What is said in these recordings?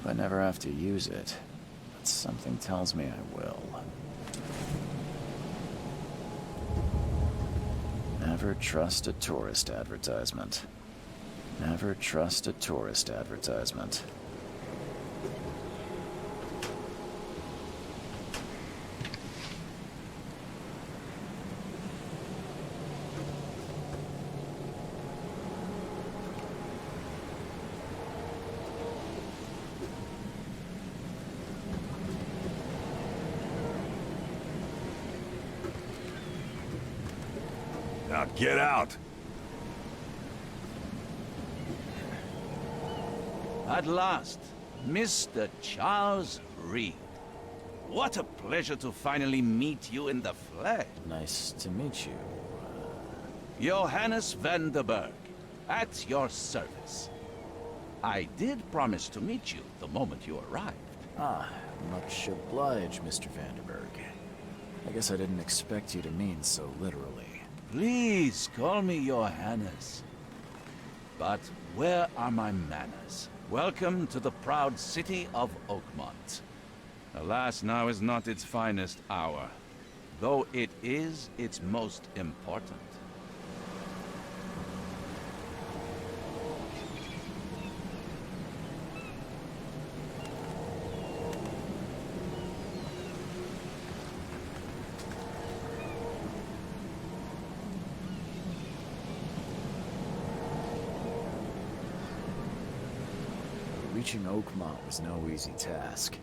I never have to use it, but something tells me I will. Never trust a tourist advertisement. Never trust a tourist advertisement. Now get out! At last, Mr. Charles Reed. What a pleasure to finally meet you in the flesh. Nice to meet you. Johannes van der Berg, at your service. I did promise to meet you the moment you arrived. Ah, much obliged, Mr. Vanderberg. I guess I didn't expect you to mean so literally. Please call me Johannes. But where are my manners? Welcome to the proud city of Oakmont. Alas, now is not its finest hour, though it is its most important. Reaching Oakmont was no easy task.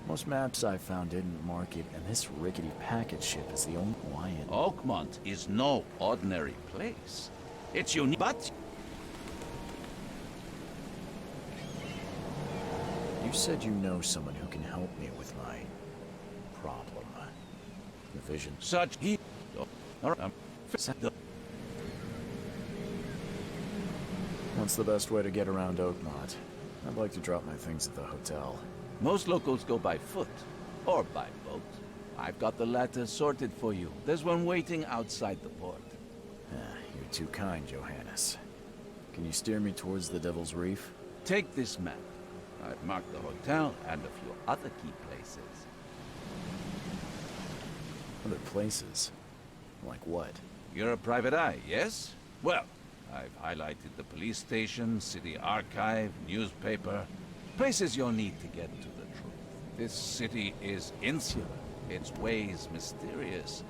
Most maps I found didn't mark it, and this rickety packet ship is the only Hawaiian. Oakmont is no ordinary place. It's unique, but... You said you know someone who can help me with my problem. The vision. Such he... What's the best way to get around Oakmont? I'd like to drop my things at the hotel. Most locals go by foot, or by boat. I've got the latter sorted for you. There's one waiting outside the port. You're too kind, Johannes. Can you steer me towards the Devil's Reef? Take this map. I've marked the hotel and a few other key places. Other places? Like what? You're a private eye, yes? Well, I've highlighted the police station, city archive, newspaper. Places you'll need to get to the truth. This city is insular, its ways mysterious.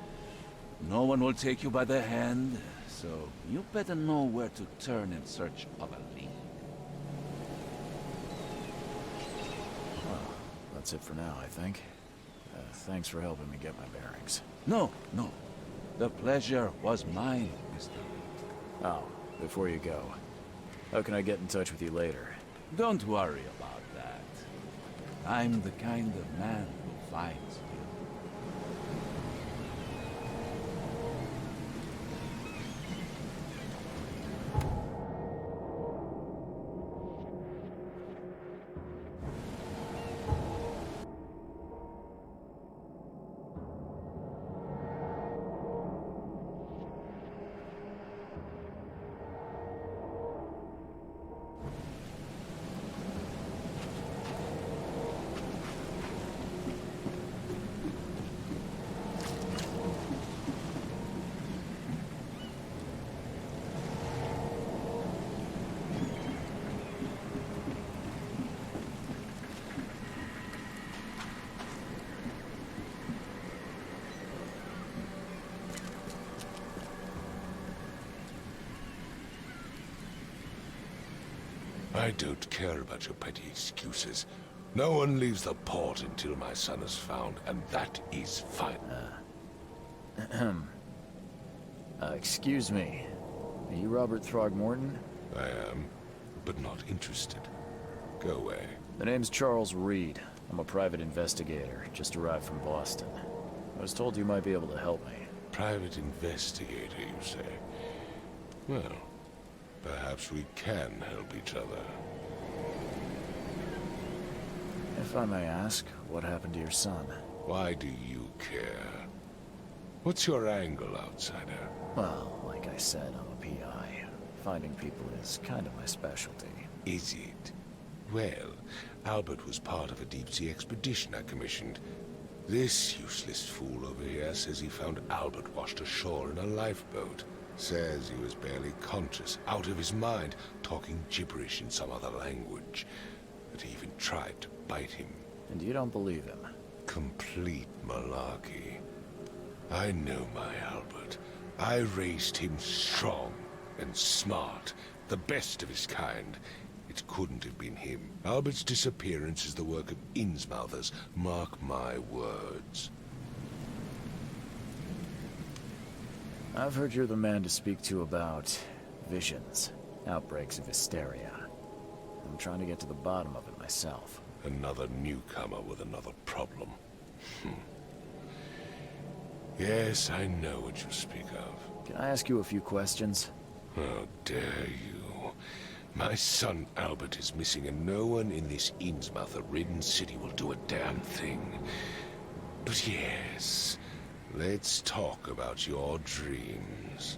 No one will take you by the hand, so you better know where to turn in search of a lead. Well, that's it for now, I think. Thanks for helping me get my bearings. No. The pleasure was mine, Mr. Reed. Oh, before you go, how can I get in touch with you later? Don't worry about that. I'm the kind of man who finds you. I don't care about your petty excuses. No one leaves the port until my son is found, and that is fine. Excuse me. Are you Robert Throgmorton? I am, but not interested. Go away. The name's Charles Reed. I'm a private investigator, just arrived from Boston. I was told you might be able to help me. Private investigator, you say? Well, perhaps we can help each other. If I may ask, what happened to your son? Why do you care? What's your angle, outsider? Well, like I said, I'm a PI. Finding people is kind of my specialty. Is it? Well, Albert was part of a deep-sea expedition I commissioned. This useless fool over here says he found Albert washed ashore in a lifeboat. Says he was barely conscious, out of his mind, talking gibberish in some other language. That he even tried to bite him. And you don't believe him? Complete malarkey. I know my Albert. I raised him strong and smart, the best of his kind. It couldn't have been him. Albert's disappearance is the work of Innsmouthers, mark my words. I've heard you're the man to speak to about visions, outbreaks of hysteria. I'm trying to get to the bottom of it myself. Another newcomer with another problem. Yes, I know what you speak of. Can I ask you a few questions? How dare you? My son Albert is missing, and no one in this Innsmouther-ridden city will do a damn thing. But yes, let's talk about your dreams.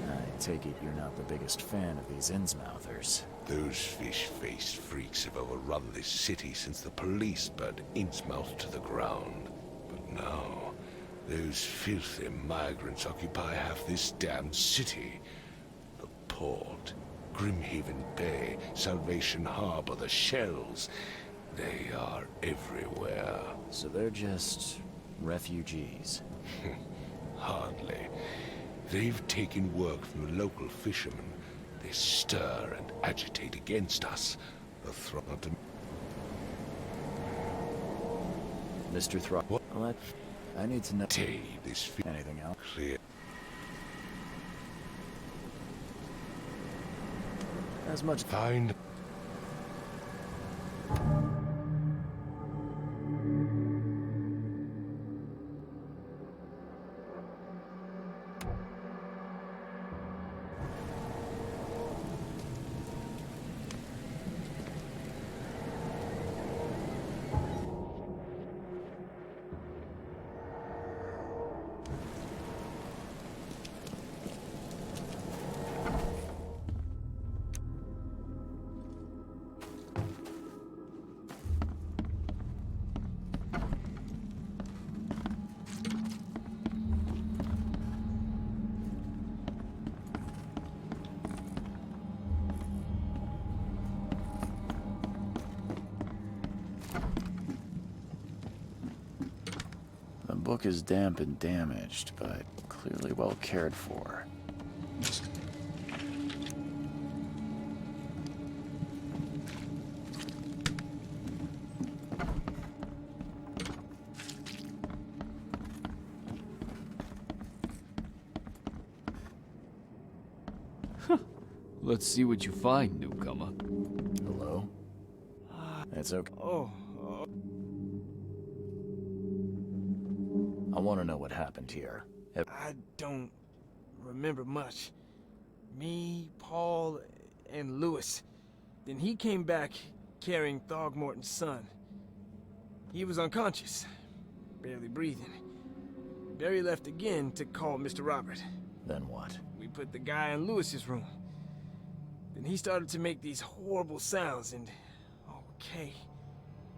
I take it you're not the biggest fan of these Innsmouthers. Those fish-faced freaks have overrun this city since the police burned Innsmouth to the ground. But now, those filthy migrants occupy half this damned city. The port, Grimhaven Bay, Salvation Harbor, the shells. They are everywhere. So they're just refugees. Hardly. They've taken work from the local fishermen. They stir and agitate against us. The threat to... Mr. Throck. What? I need to know... This Anything else? clear. As much... Find... The book is damp and damaged, but clearly well cared for. Let's see what you find, newcomer. Hello? It's okay. I want to know what happened here. I don't remember much. Me, Paul, and Lewis. Then he came back carrying Throgmorton's son. He was unconscious, barely breathing. Barry left again to call Mr. Robert. Then what? We put the guy in Lewis's room. Then he started to make these horrible sounds and... okay,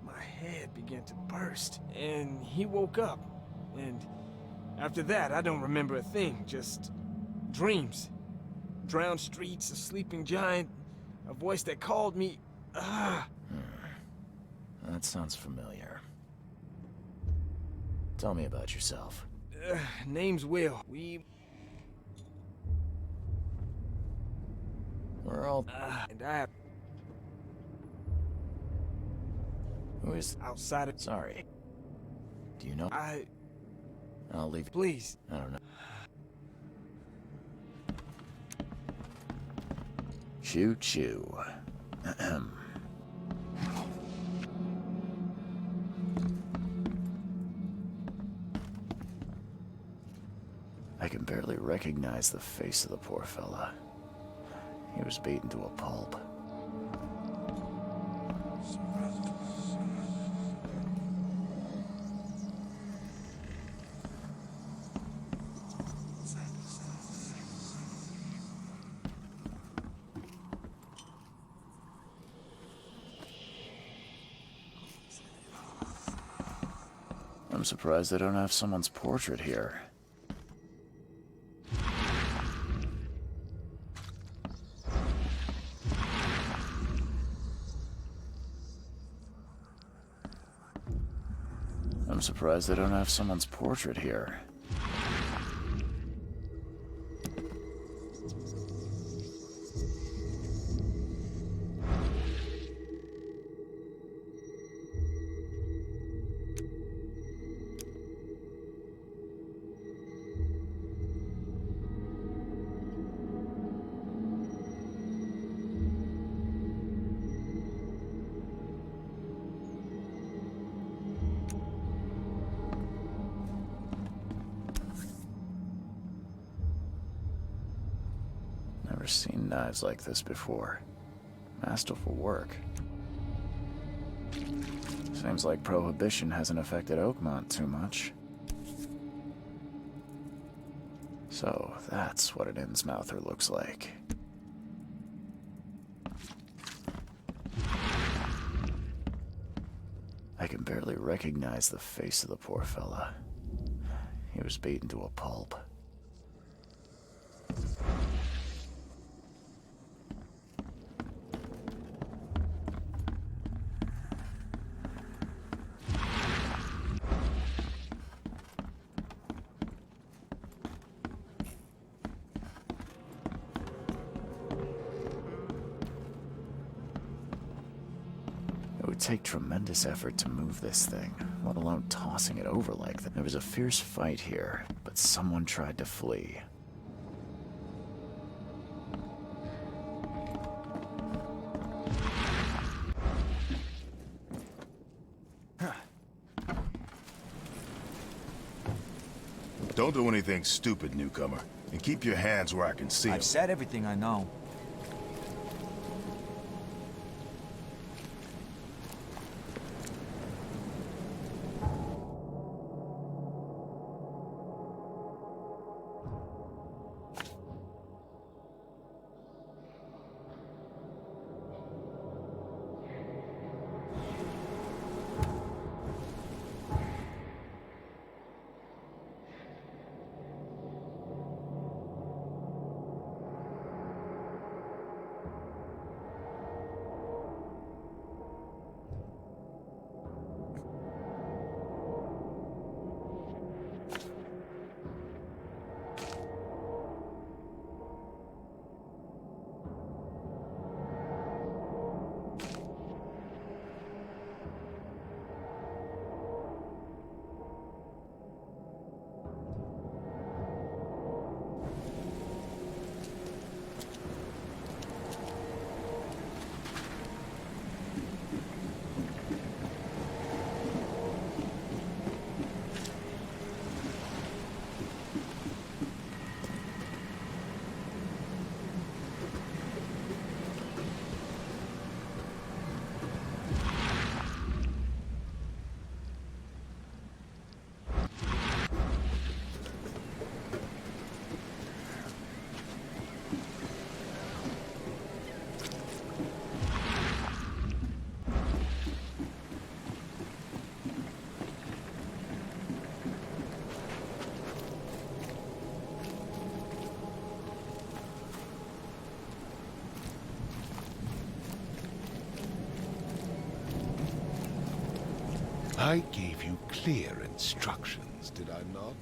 my head began to burst. And he woke up. And after that, I don't remember a thing, just dreams. Drowned streets, a sleeping giant, a voice that called me. That sounds familiar. Tell me about yourself. Name's Will. We're all... And I have Who is... outside of... Sorry. Do you know... I'll leave... Please. I don't know. Choo-choo. Ahem. I can barely recognize the face of the poor fella. He was beaten to a pulp. I'm surprised they don't have someone's portrait here. I'm surprised they don't have someone's portrait here. Never seen knives like this before. Masterful work. Seems like Prohibition hasn't affected Oakmont too much. So, that's what an Innsmouther looks like. I can barely recognize the face of the poor fella. He was beaten to a pulp. It would take tremendous effort to move this thing, let alone tossing it over like that. There was a fierce fight here, but someone tried to flee. Don't do anything stupid, newcomer. And keep your hands where I can see them. I've said everything I know. I gave you clear instructions, did I not?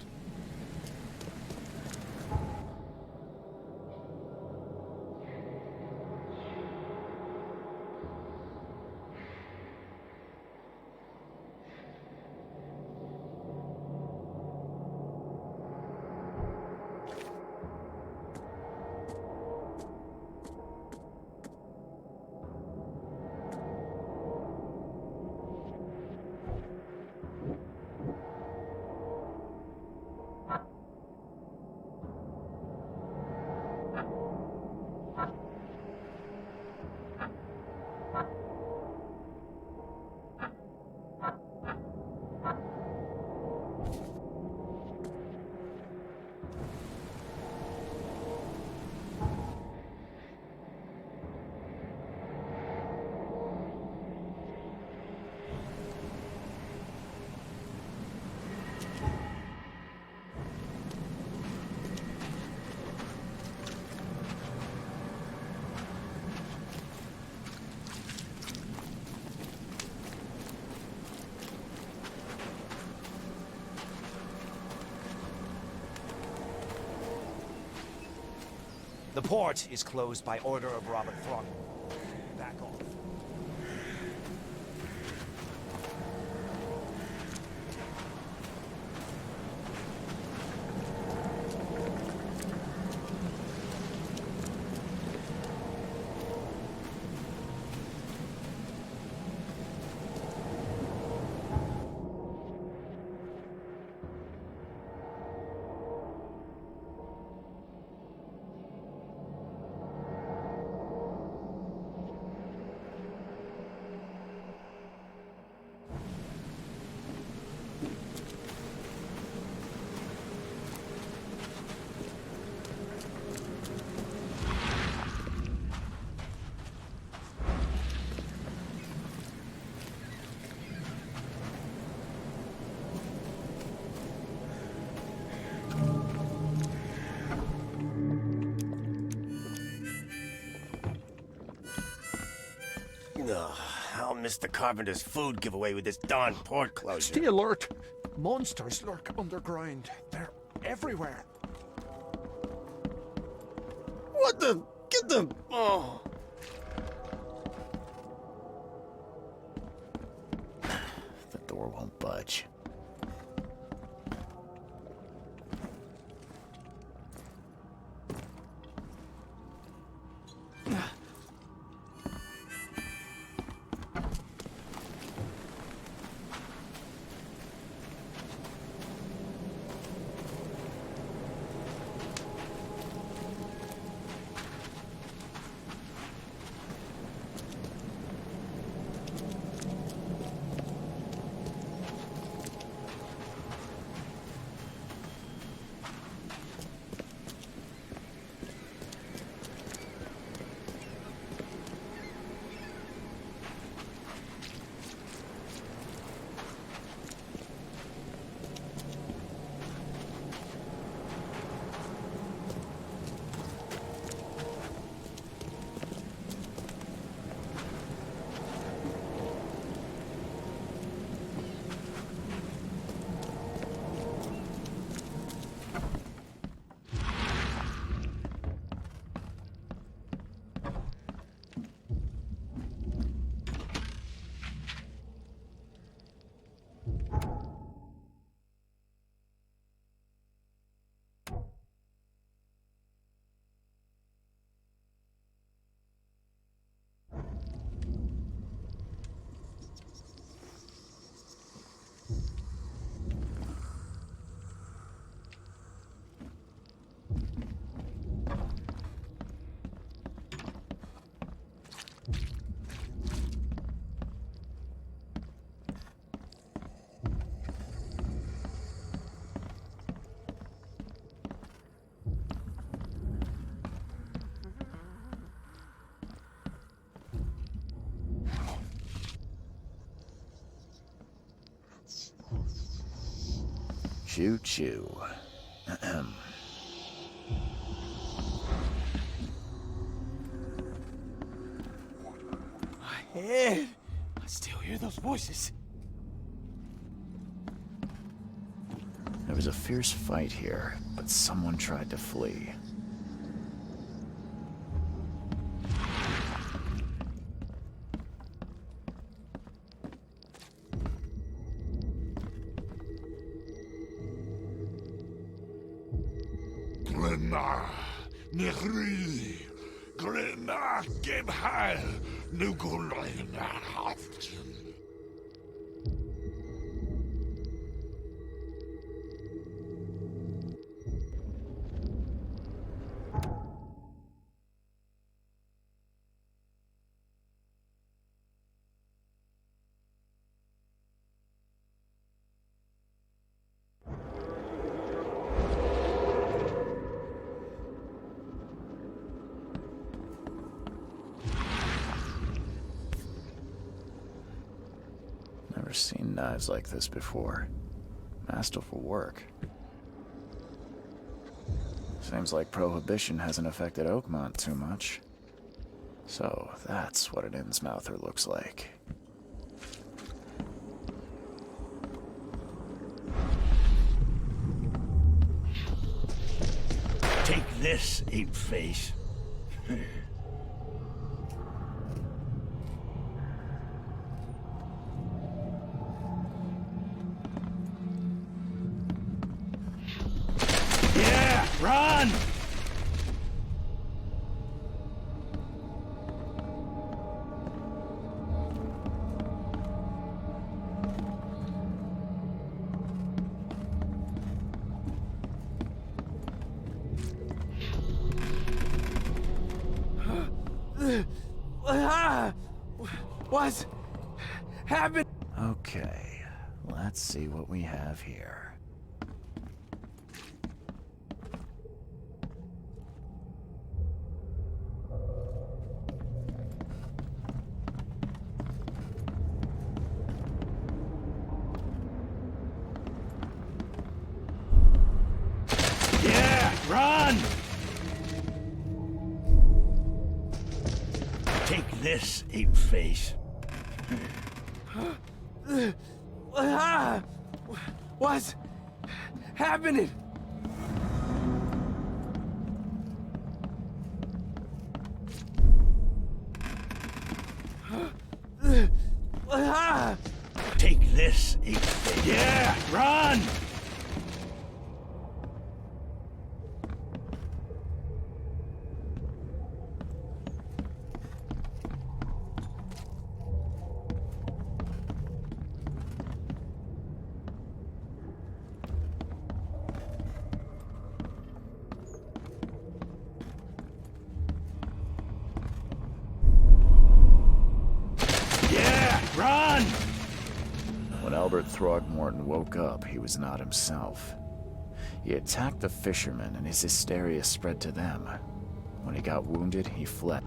The port is closed by order of Robert Throckmorton. Back off. Ugh, I'll miss the carpenter's food giveaway with this darn port closure. Stay alert. Monsters lurk underground. They're everywhere. What the? Get them! Oh. The door won't budge. Choo choo. Ahem. My head! I still hear those voices. There was a fierce fight here, but someone tried to flee. Glenna, Nehri, Glenna, Gebhal, Nugulina, Hafton. Never seen knives like this before. Masterful work. Seems like Prohibition hasn't affected Oakmont too much. So that's what an Innsmouther looks like. Take this, ape face. Yeah, run! What's happened? Okay, let's see what we have here. Yeah, run! Take this, ape face. What's happening? Take this, ape face. Yeah, run! Yeah, run! When Albert Throgmorton woke up, he was not himself. He attacked the fishermen, and his hysteria spread to them. When he got wounded, he fled.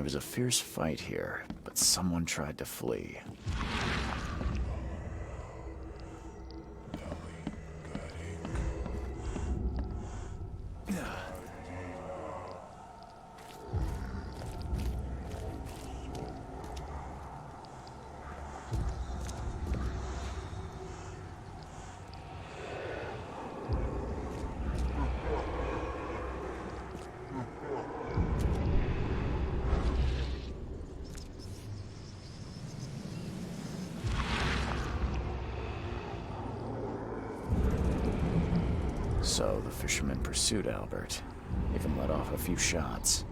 There was a fierce fight here, but someone tried to flee. So the fisherman pursued Albert, even let off a few shots.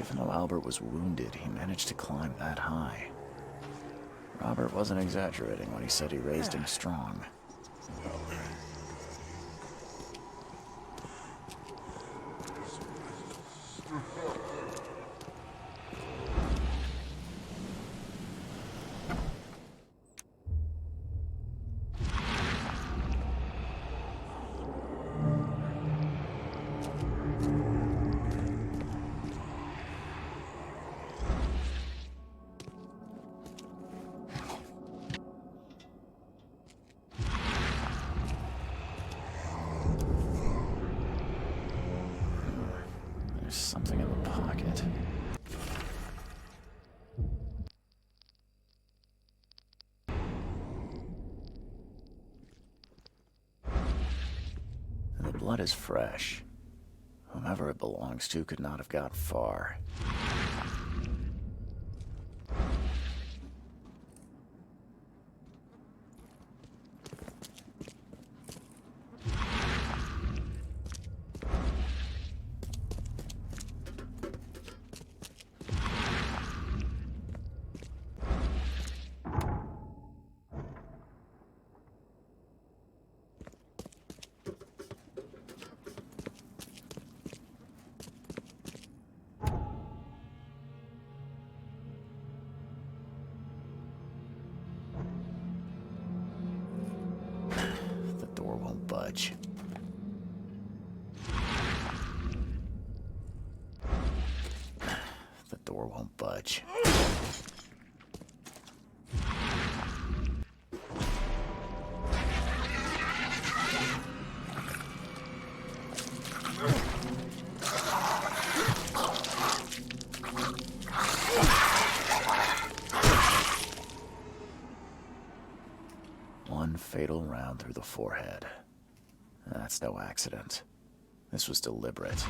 Even though Albert was wounded, he managed to climb that high. Robert wasn't exaggerating when he said he raised him strong. There's something in the pocket. The blood is fresh. Whomever it belongs to could not have got far. The door won't budge. The door won't budge. One fatal round through the forehead. That's no accident. This was deliberate.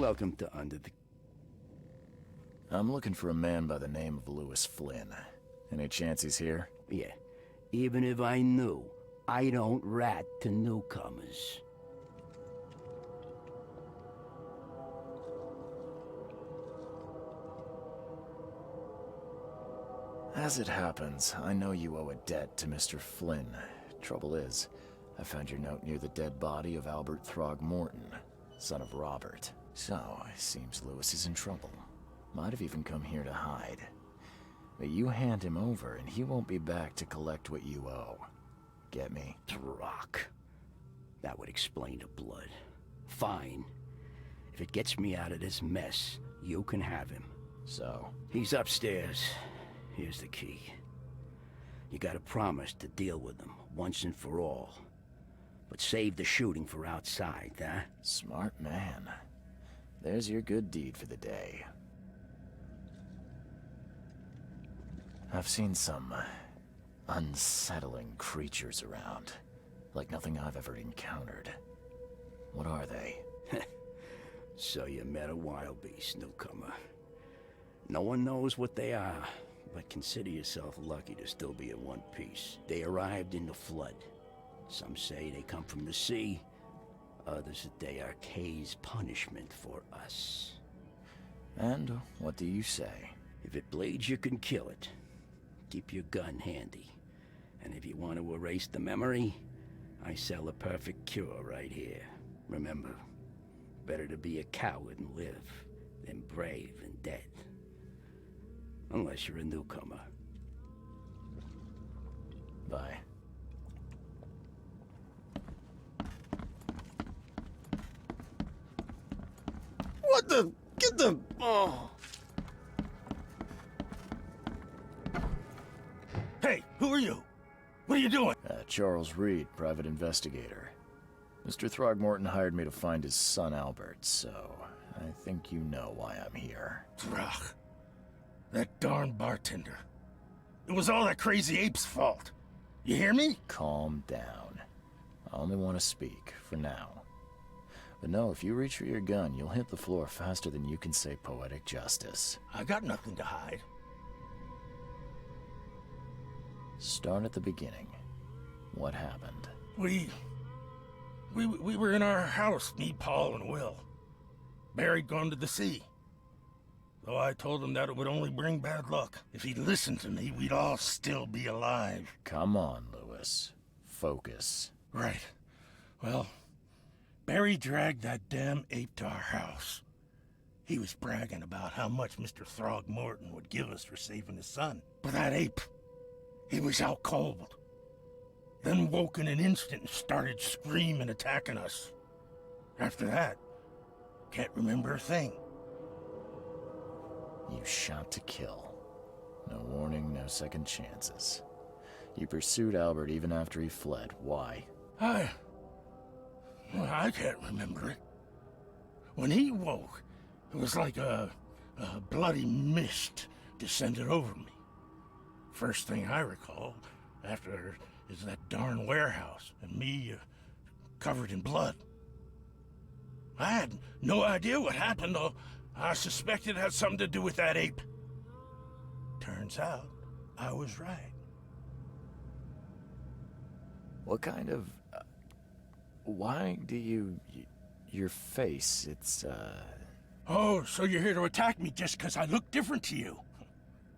Welcome to Under the... I'm looking for a man by the name of Lewis Flynn. Any chance he's here? Yeah. Even if I knew, I don't rat to newcomers. As it happens, I know you owe a debt to Mr. Flynn. Trouble is, I found your note near the dead body of Albert Throgmorton, son of Robert. So, it seems Lewis is in trouble. Might have even come here to hide. But you hand him over and he won't be back to collect what you owe. Get me? Rock. That would explain the blood. Fine. If it gets me out of this mess, you can have him. So? He's upstairs. Here's the key. You gotta promise to deal with him, once and for all. But save the shooting for outside, huh? Smart man. There's your good deed for the day. I've seen some unsettling creatures around. Like nothing I've ever encountered. What are they? So you met a wild beast, newcomer. No one knows what they are, but consider yourself lucky to still be in one piece. They arrived in the flood. Some say they come from the sea. Others that they are Kay's punishment for us. And what do you say? If it bleeds, you can kill it. Keep your gun handy. And if you want to erase the memory, I sell a perfect cure right here. Remember, better to be a coward and live than brave and dead. Unless you're a newcomer. Bye. What the? Get the... Oh. Hey, who are you? What are you doing? Charles Reed, private investigator. Mr. Throgmorton hired me to find his son Albert, so I think you know why I'm here. Throg. That darn bartender. It was all that crazy ape's fault. You hear me? Calm down. I only want to speak, for now. But no, if you reach for your gun, you'll hit the floor faster than you can say poetic justice. I got nothing to hide. Start at the beginning. What happened? We were in our house, me, Paul, and Will. Barry'd gone to the sea. Though I told him that it would only bring bad luck. If he'd listened to me, we'd all still be alive. Come on, Lewis. Focus. Right. Well, Barry dragged that damn ape to our house. He was bragging about how much Mr. Throgmorton would give us for saving his son. But that ape, he was out cold. Then woke in an instant and started screaming, attacking us. After that, can't remember a thing. You shot to kill. No warning, no second chances. You pursued Albert even after he fled. Why? I can't remember it. When he woke, it was like a bloody mist descended over me. First thing I recall after is that darn warehouse and me covered in blood. I had no idea what happened, though. I suspected it had something to do with that ape. Turns out, I was right. What kind of... why do you... your face, it's, Oh, so you're here to attack me just because I look different to you?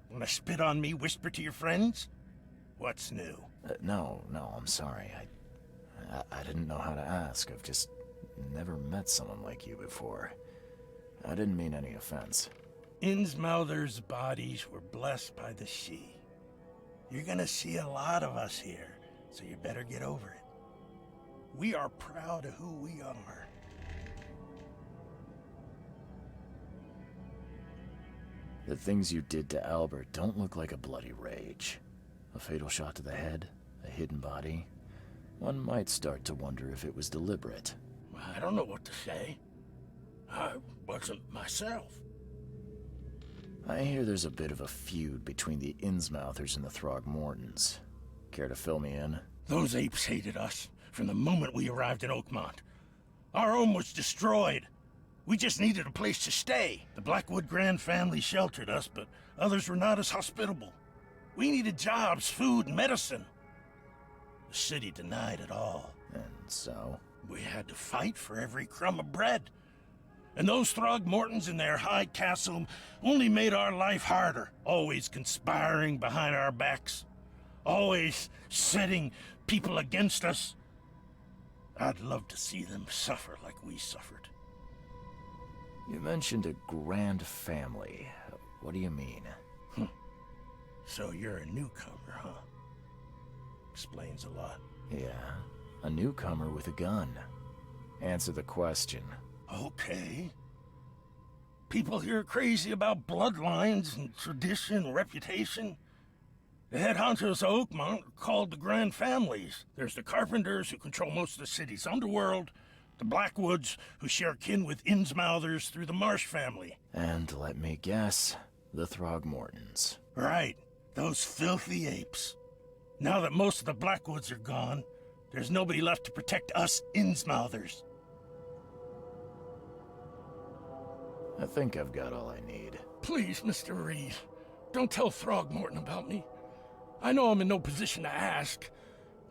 Wanna spit on me, whisper to your friends? What's new? No, I'm sorry. I didn't know how to ask. I've just never met someone like you before. I didn't mean any offense. Innsmouther's bodies were blessed by the sea. You're gonna see a lot of us here, so you better get over it. We are proud of who we are. The things you did to Albert don't look like a bloody rage. A fatal shot to the head, a hidden body. One might start to wonder if it was deliberate. I don't know what to say. I wasn't myself. I hear there's a bit of a feud between the Innsmouthers and the Throgmortons. Care to fill me in? Those apes hated us from the moment we arrived in Oakmont. Our home was destroyed. We just needed a place to stay. The Blackwood Grand family sheltered us, but others were not as hospitable. We needed jobs, food, medicine. The city denied it all. And so? We had to fight for every crumb of bread. And those Throgmortons in their high castle only made our life harder, always conspiring behind our backs, always setting people against us. I'd love to see them suffer like we suffered. You mentioned a grand family. What do you mean? So you're a newcomer, huh? Explains a lot. Yeah, a newcomer with a gun. Answer the question. Okay. People here are crazy about bloodlines and tradition and reputation. The head honchos of Oakmont are called the Grand Families. There's the Carpenters, who control most of the city's underworld, the Blackwoods, who share kin with Innsmouthers through the Marsh family. And let me guess, the Throgmortons. Right, those filthy apes. Now that most of the Blackwoods are gone, there's nobody left to protect us Innsmouthers. I think I've got all I need. Please, Mr. Reed, don't tell Throgmorton about me. I know I'm in no position to ask.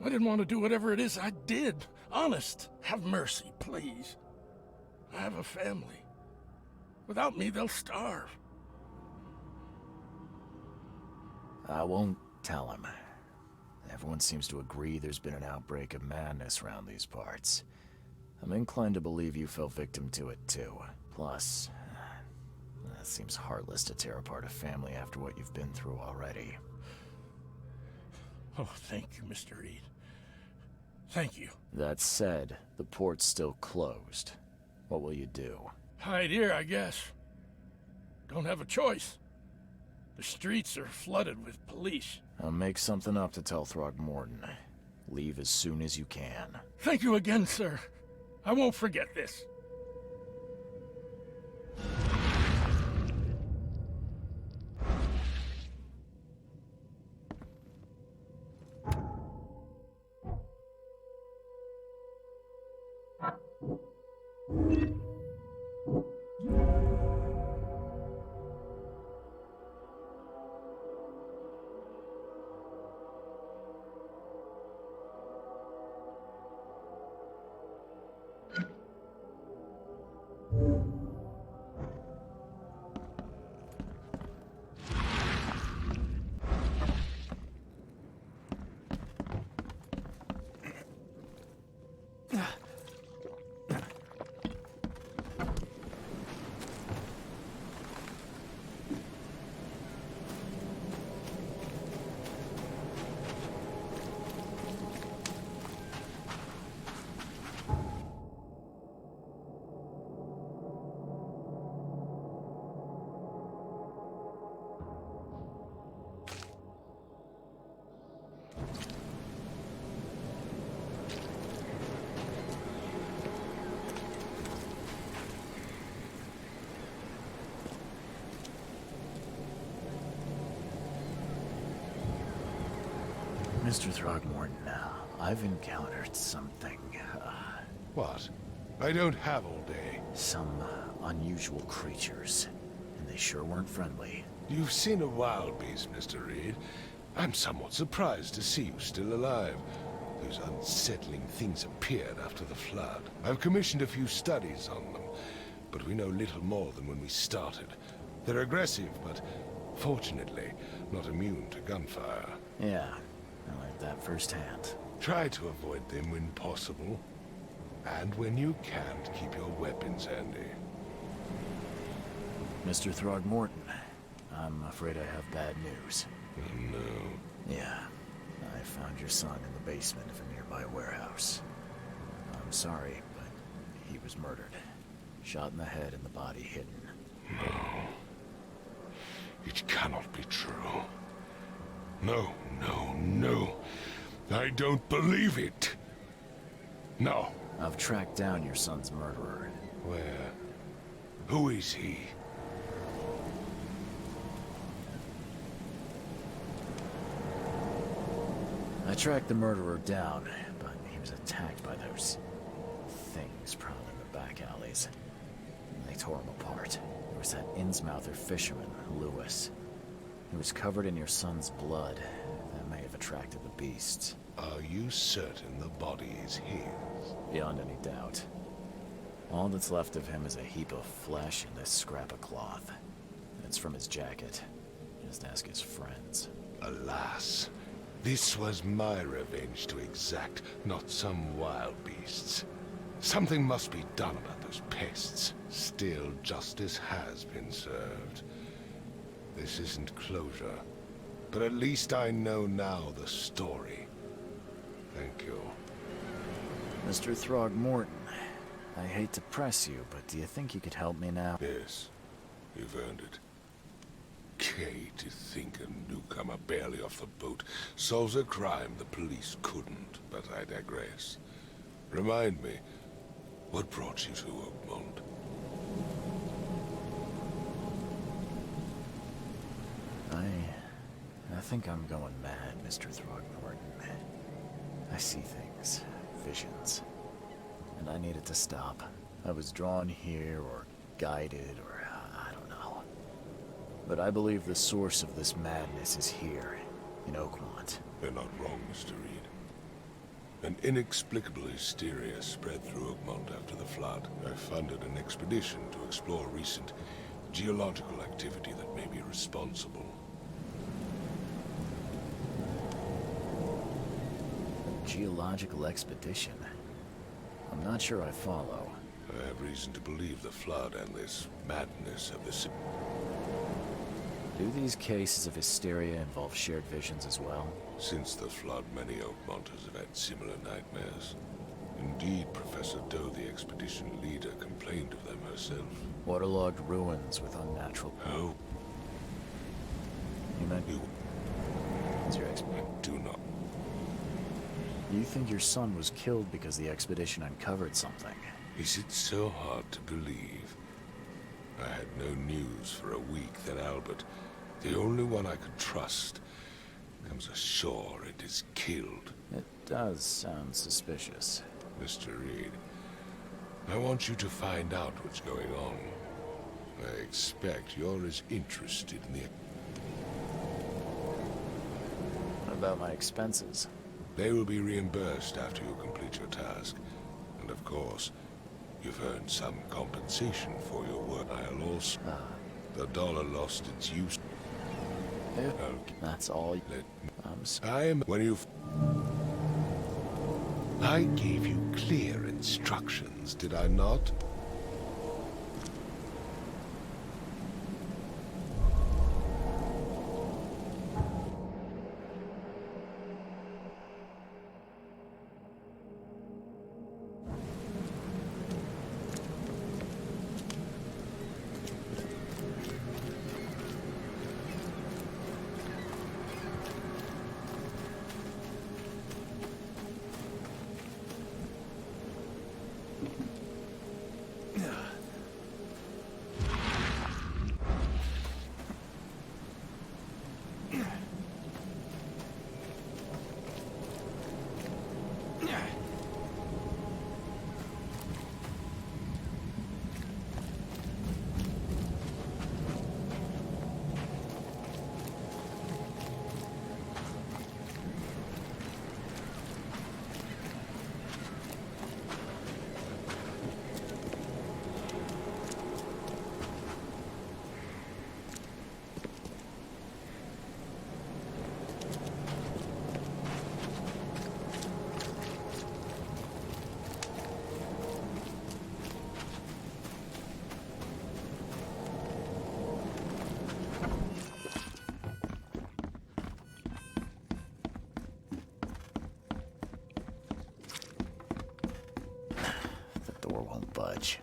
I didn't want to do whatever it is I did. Honest, have mercy, please. I have a family. Without me, they'll starve. I won't tell him. Everyone seems to agree there's been an outbreak of madness around these parts. I'm inclined to believe you fell victim to it too. Plus, it seems heartless to tear apart a family after what you've been through already. Oh, thank you, Mr. Reed. Thank you. That said, the port's still closed. What will you do? Hide here, I guess. Don't have a choice. The streets are flooded with police. I'll make something up to tell Throgmorton. Leave as soon as you can. Thank you again, sir. I won't forget this. Mr. Throgmorton, I've encountered something. What? I don't have all day. Some unusual creatures. And they sure weren't friendly. You've seen a wild beast, Mr. Reed. I'm somewhat surprised to see you still alive. Those unsettling things appeared after the flood. I've commissioned a few studies on them, but we know little more than when we started. They're aggressive, but fortunately not immune to gunfire. Yeah, I learned that firsthand. Try to avoid them when possible. And when you can't, keep your weapons handy. Mr. Throgmorton, I'm afraid I have bad news. No. Yeah, I found your son in the basement of a nearby warehouse. I'm sorry, but he was murdered. Shot in the head and the body hidden. No. It cannot be true. No, no, no. I don't believe it. No. I've tracked down your son's murderer. Where? Who is he? I tracked the murderer down, but he was attacked by those things prowling the back alleys. They tore him apart. There was that Innsmouther fisherman, Lewis. He was covered in your son's blood. That may have attracted the beasts. Are you certain the body is his? Beyond any doubt. All that's left of him is a heap of flesh and this scrap of cloth. It's from his jacket. Just ask his friends. Alas, this was my revenge to exact, not some wild beast's. Something must be done about those pests. Still, justice has been served. This isn't closure, but at least I know now the story. Thank you. Mr. Throgmorton, I hate to press you, but do you think you could help me now? Yes, you've earned it. Kay, to think a newcomer barely off the boat solves a crime the police couldn't, but I digress. Remind me, what brought you to Oakmont? I think I'm going mad, Mr. Throgmorton. I see things, visions, and I needed to stop. I was drawn here, or guided, or I don't know. But I believe the source of this madness is here, in Oakmont. They're not wrong, Mr. Reed. An inexplicable hysteria spread through Oakmont after the flood. I funded an expedition to explore recent geological activity that may be responsible. Geological expedition? I'm not sure I follow. I have reason to believe the flood and this madness of the city. Do these cases of hysteria involve shared visions as well? Since the flood, many Oakmonters have had similar nightmares. Indeed, Professor Doe, the expedition leader, complained of them herself. Waterlogged ruins with unnatural... Oh, You meant... you What's your explanation? do not. You think your son was killed because the expedition uncovered something? Is it so hard to believe? I had no news for a week, then Albert, the only one I could trust, comes ashore and is killed. It does sound suspicious. Mr. Reed, I want you to find out what's going on. I expect you're as interested in the... What about my expenses? They will be reimbursed after you complete your task. And of course, you've earned some compensation for your work. I'll also... The dollar lost its use. That's all. When you... I gave you clear instructions, did I not? The door won't budge.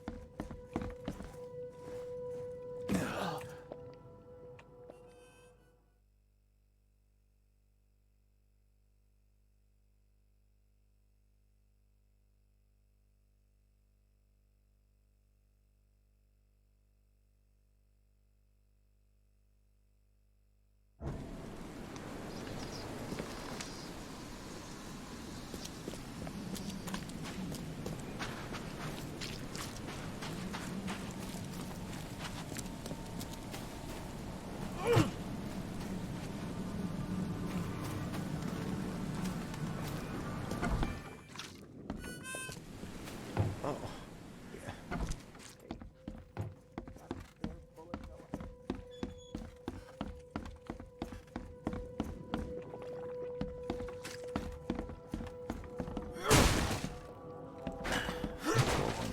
Won't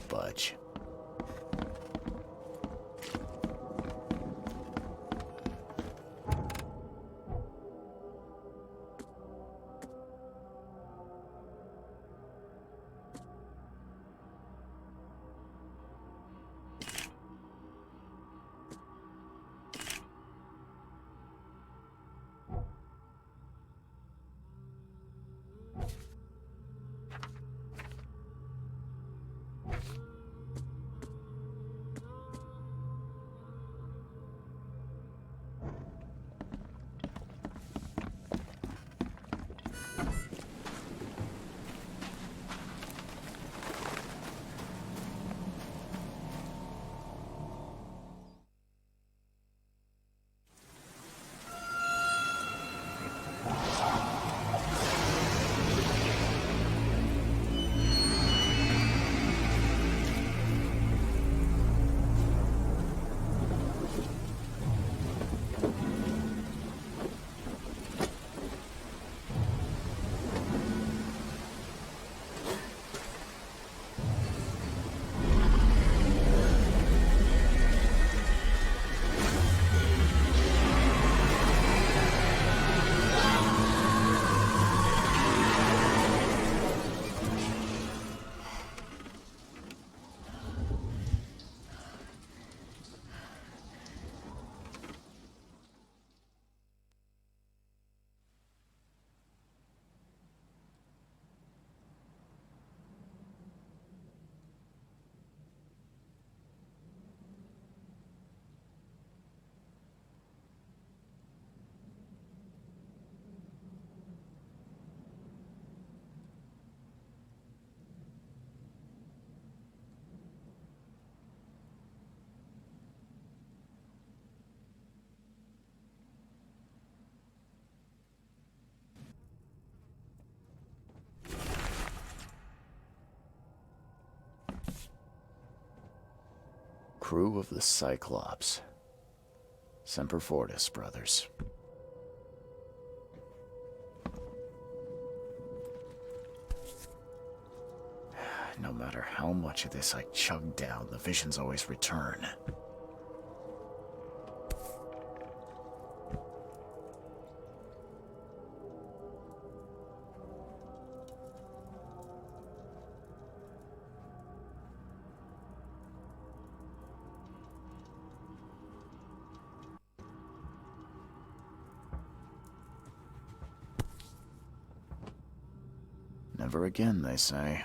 budge. Crew of the Cyclops. Semper Fortis, brothers. No matter how much of this I chug down, the visions always return. Never again, they say.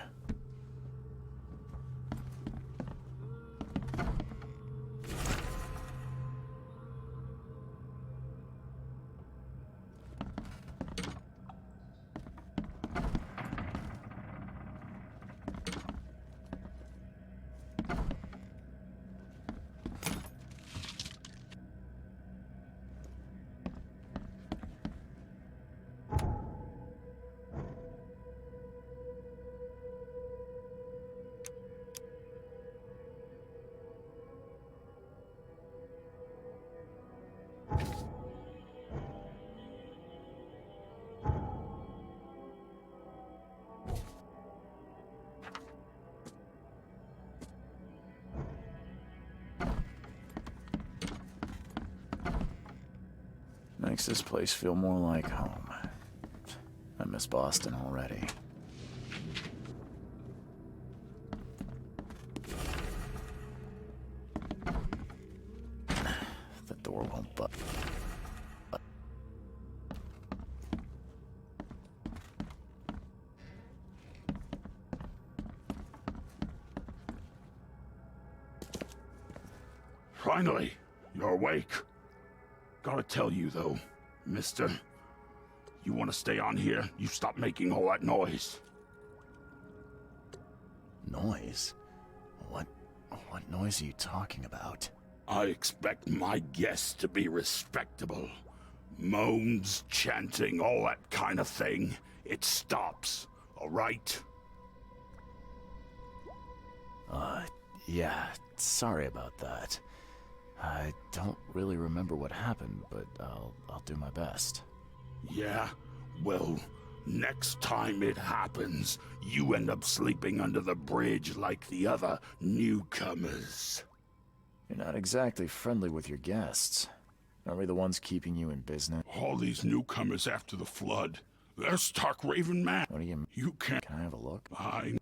Makes this place feel more like home. I miss Boston already. The door won't budge. Finally, you're awake. Gotta tell you, though, mister, you want to stay on here, you stop making all that noise. Noise? What noise are you talking about? I expect my guests to be respectable. Moans, chanting, all that kind of thing. It stops, all right? Yeah, sorry about that. I don't really remember what happened, but I'll do my best. Yeah? Well, next time it happens, you end up sleeping under the bridge like the other newcomers. You're not exactly friendly with your guests. Are we the ones keeping you in business? All these newcomers after the flood, they're stark raving mad. What do you mean? You can't... Can I have a look? I...